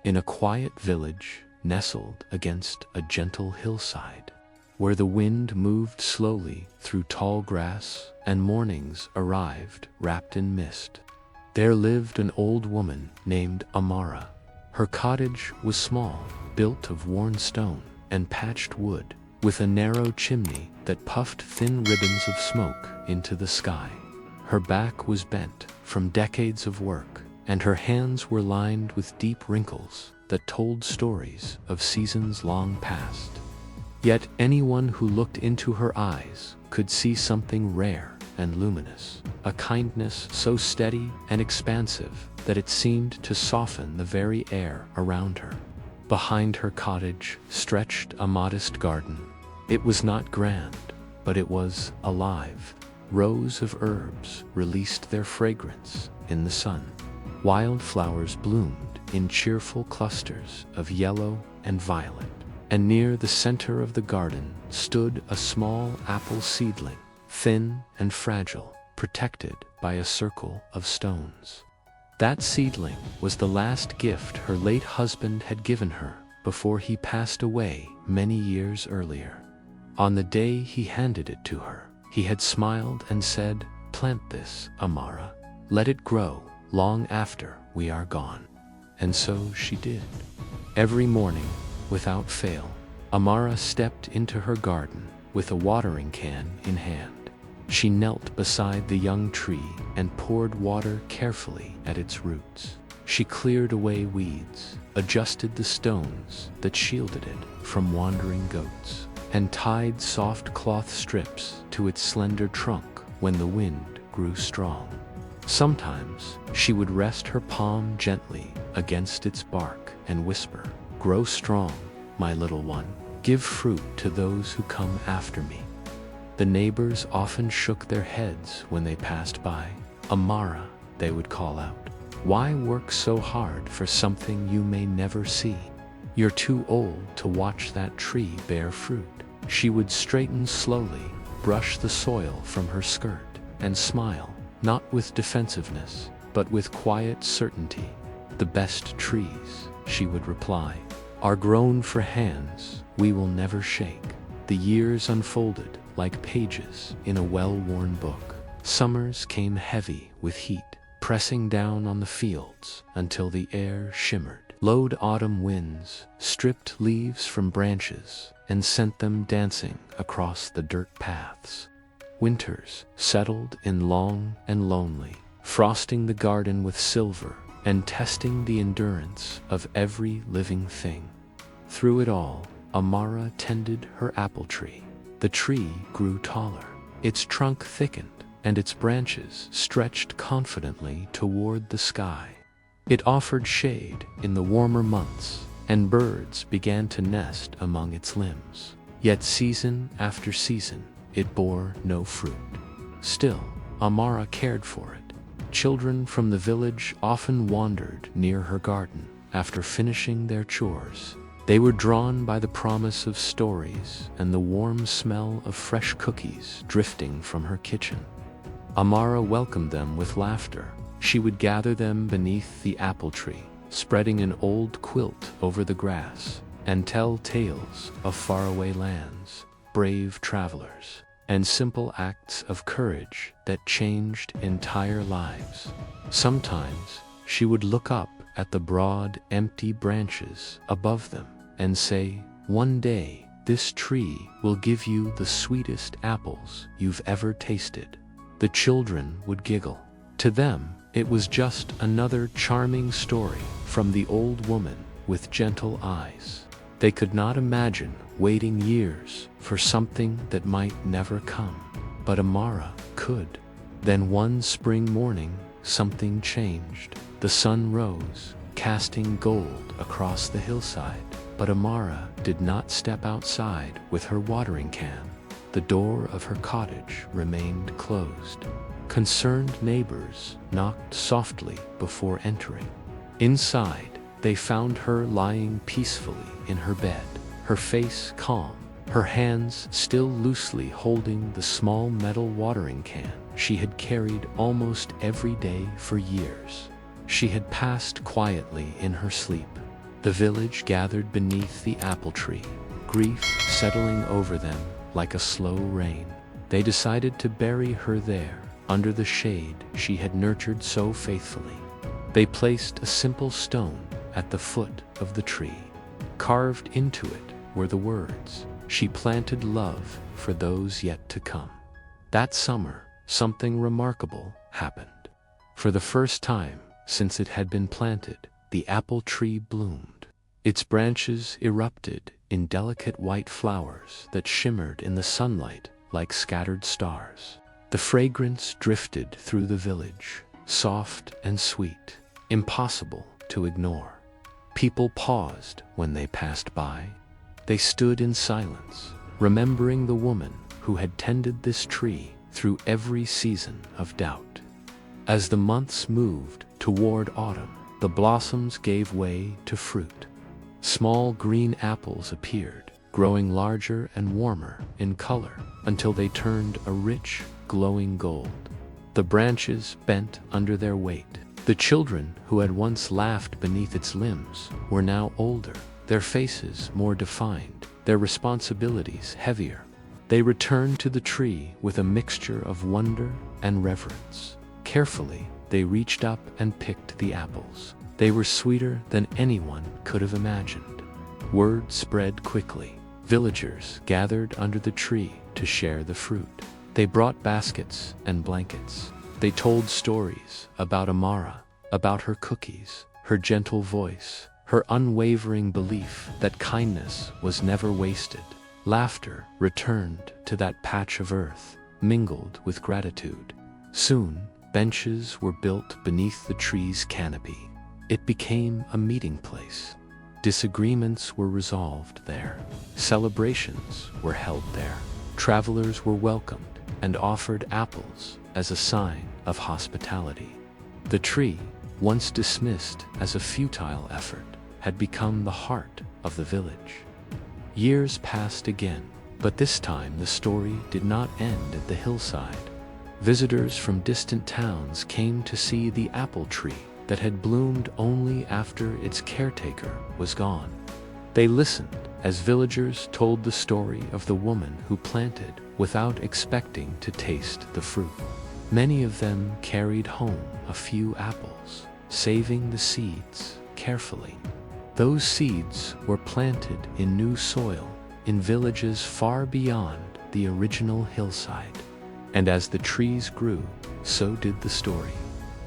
in a quiet village nestled against a gentle hillside, where the wind moved slowly through tall grass and mornings arrived wrapped in mist. There lived an old woman named Amara. Her cottage was small, built of worn stone and patched wood, with a narrow chimney that puffed thin ribbons of smoke into the sky. Her back was bent from decades of work, and her hands were lined with deep wrinkles that told stories of seasons long past. Yet anyone who looked into her eyes could see something rare and luminous, a kindness so steady and expansive that it seemed to soften the very air around her. Behind her cottage stretched a modest garden. It was not grand, but it was alive. Rows of herbs released their fragrance in the sun. Wildflowers bloomed in cheerful clusters of yellow and violet, and near the center of the garden stood a small apple seedling, thin and fragile, protected by a circle of stones. That seedling was the last gift her late husband had given her before he passed away many years earlier. On the day he handed it to her, he had smiled and said, "Plant this, Amara. Let it grow long after we are gone." And so she did. Every morning, without fail, Amara stepped into her garden with a watering can in hand. She knelt beside the young tree and poured water carefully at its roots. She cleared away weeds, adjusted the stones that shielded it from wandering goats, and tied soft cloth strips to its slender trunk when the wind grew strong. Sometimes she would rest her palm gently against its bark and whisper, "Grow strong, my little one. Give fruit to those who come after me." The neighbors often shook their heads when they passed by. "Amara," they would call out, "why work so hard for something you may never see? You're too old to watch that tree bear fruit." She would straighten slowly, brush the soil from her skirt, and smile, not with defensiveness, but with quiet certainty. "The best trees," she would reply, "are grown for hands we will never shake." The years unfolded like pages in a well-worn book. Summers came heavy with heat, pressing down on the fields until the air shimmered. Loud autumn winds stripped leaves from branches and sent them dancing across the dirt paths. Winters settled in long and lonely, frosting the garden with silver and testing the endurance of every living thing. Through it all, Amara tended her apple tree. The tree grew taller, its trunk thickened, and its branches stretched confidently toward the sky. It offered shade in the warmer months, and birds began to nest among its limbs. Yet season after season, it bore no fruit. Still, Amara cared for it. Children from the village often wandered near her garden after finishing their chores. They were drawn by the promise of stories and the warm smell of fresh cookies drifting from her kitchen. Amara welcomed them with laughter. She would gather them beneath the apple tree, spreading an old quilt over the grass, and tell tales of faraway lands, brave travelers, and simple acts of courage that changed entire lives. Sometimes she would look up at the broad, empty branches above them and say, "One day, this tree will give you the sweetest apples you've ever tasted." The children would giggle. To them, it was just another charming story from the old woman with gentle eyes. They could not imagine waiting years for something that might never come, but Amara could. Then one spring morning, something changed. The sun rose, casting gold across the hillside, but Amara did not step outside with her watering can. The door of her cottage remained closed. Concerned neighbors knocked softly before entering. Inside, they found her lying peacefully in her bed, her face calm, her hands still loosely holding the small metal watering can she had carried almost every day for years. She had passed quietly in her sleep, The village gathered beneath the apple tree, grief settling over them like a slow rain. They decided to bury her there, under the shade she had nurtured so faithfully. They placed a simple stone at the foot of the tree. Carved into it were the words, "She planted love for those yet to come." That summer, something remarkable happened. For the first time since it had been planted, the apple tree bloomed. Its branches erupted in delicate white flowers that shimmered in the sunlight like scattered stars. The fragrance drifted through the village, soft and sweet, impossible to ignore. People paused when they passed by. They stood in silence, remembering the woman who had tended this tree through every season of doubt. As the months moved toward autumn, the blossoms gave way to fruit. Small green apples appeared, growing larger and warmer in color until they turned a rich, glowing gold. The branches bent under their weight. The children who had once laughed beneath its limbs were now older, their faces more defined, their responsibilities heavier. They returned to the tree with a mixture of wonder and reverence. Carefully, they reached up and picked the apples. They were sweeter than anyone could have imagined. Word spread quickly. Villagers gathered under the tree to share the fruit. They brought baskets and blankets. They told stories about Amara, about her cookies, her gentle voice, her unwavering belief that kindness was never wasted. Laughter returned to that patch of earth, mingled with gratitude. Soon, benches were built beneath the tree's canopy. It became a meeting place. Disagreements were resolved there. Celebrations were held there. Travelers were welcomed and offered apples as a sign of hospitality. The tree, once dismissed as a futile effort, had become the heart of the village. Years passed again, but this time the story did not end at the hillside. Visitors from distant towns came to see the apple tree that had bloomed only after its caretaker was gone. They listened as villagers told the story of the woman who planted without expecting to taste the fruit. Many of them carried home a few apples, saving the seeds carefully. Those seeds were planted in new soil in villages far beyond the original hillside. And as the trees grew, so did the story.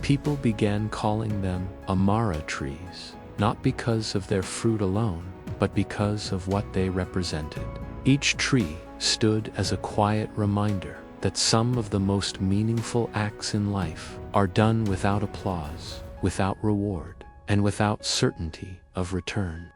People began calling them Amara trees, not because of their fruit alone, but because of what they represented. Each tree stood as a quiet reminder that some of the most meaningful acts in life are done without applause, without reward, and without certainty of return.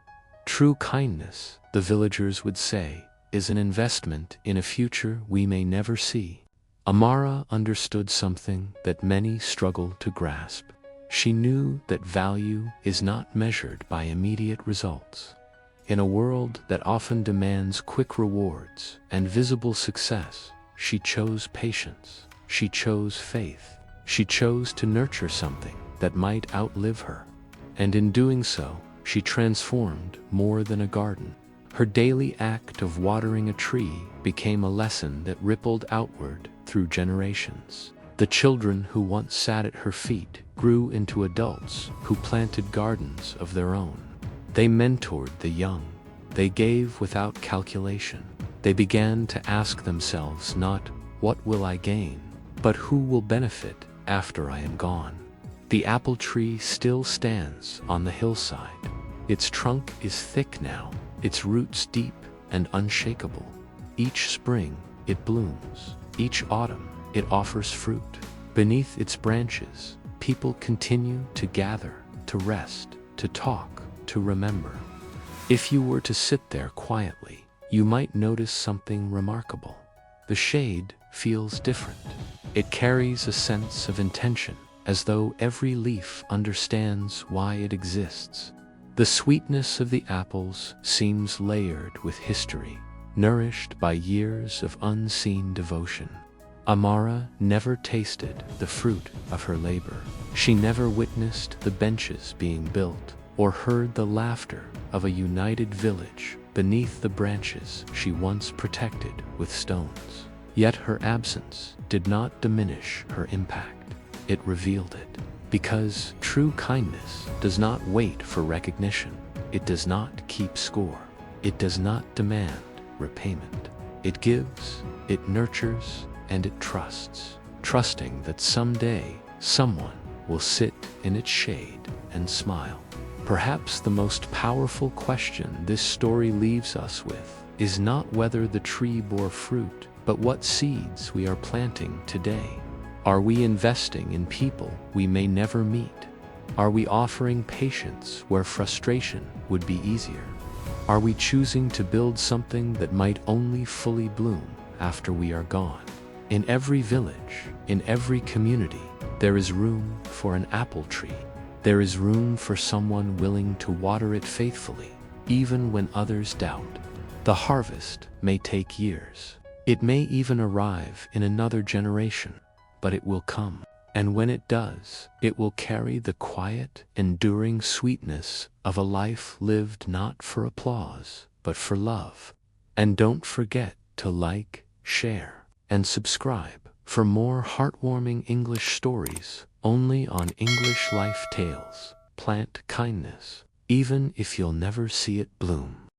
True kindness, the villagers would say, is an investment in a future we may never see. Amara understood something that many struggle to grasp. She knew that value is not measured by immediate results. In a world that often demands quick rewards and visible success, she chose patience. She chose faith. She chose to nurture something that might outlive her. And in doing so, she transformed more than a garden. Her daily act of watering a tree became a lesson that rippled outward through generations. The children who once sat at her feet grew into adults who planted gardens of their own. They mentored the young. They gave without calculation. They began to ask themselves not, "What will I gain?" but "Who will benefit after I am gone?" The apple tree still stands on the hillside. Its trunk is thick now, its roots deep and unshakable. Each spring, it blooms. Each autumn, it offers fruit. Beneath its branches, people continue to gather, to rest, to talk, to remember. If you were to sit there quietly, you might notice something remarkable. The shade feels different. It carries a sense of intention, as though every leaf understands why it exists. The sweetness of the apples seems layered with history, nourished by years of unseen devotion. Amara never tasted the fruit of her labor. She never witnessed the benches being built or heard the laughter of a united village beneath the branches she once protected with stones. Yet her absence did not diminish her impact. It revealed it. Because true kindness does not wait for recognition. It does not keep score. It does not demand repayment. It gives, it nurtures, and it trusts, trusting that someday someone will sit in its shade and smile. Perhaps the most powerful question this story leaves us with is not whether the tree bore fruit, but what seeds we are planting today. Are we investing in people we may never meet? Are we offering patience where frustration would be easier? Are we choosing to build something that might only fully bloom after we are gone? In every village, in every community, there is room for an apple tree. There is room for someone willing to water it faithfully, even when others doubt. The harvest may take years. It may even arrive in another generation, but it will come. And when it does, it will carry the quiet, enduring sweetness of a life lived not for applause, but for love. And don't forget to like, share, and subscribe for more heartwarming English stories only on English Life Tales. Plant kindness, even if you'll never see it bloom.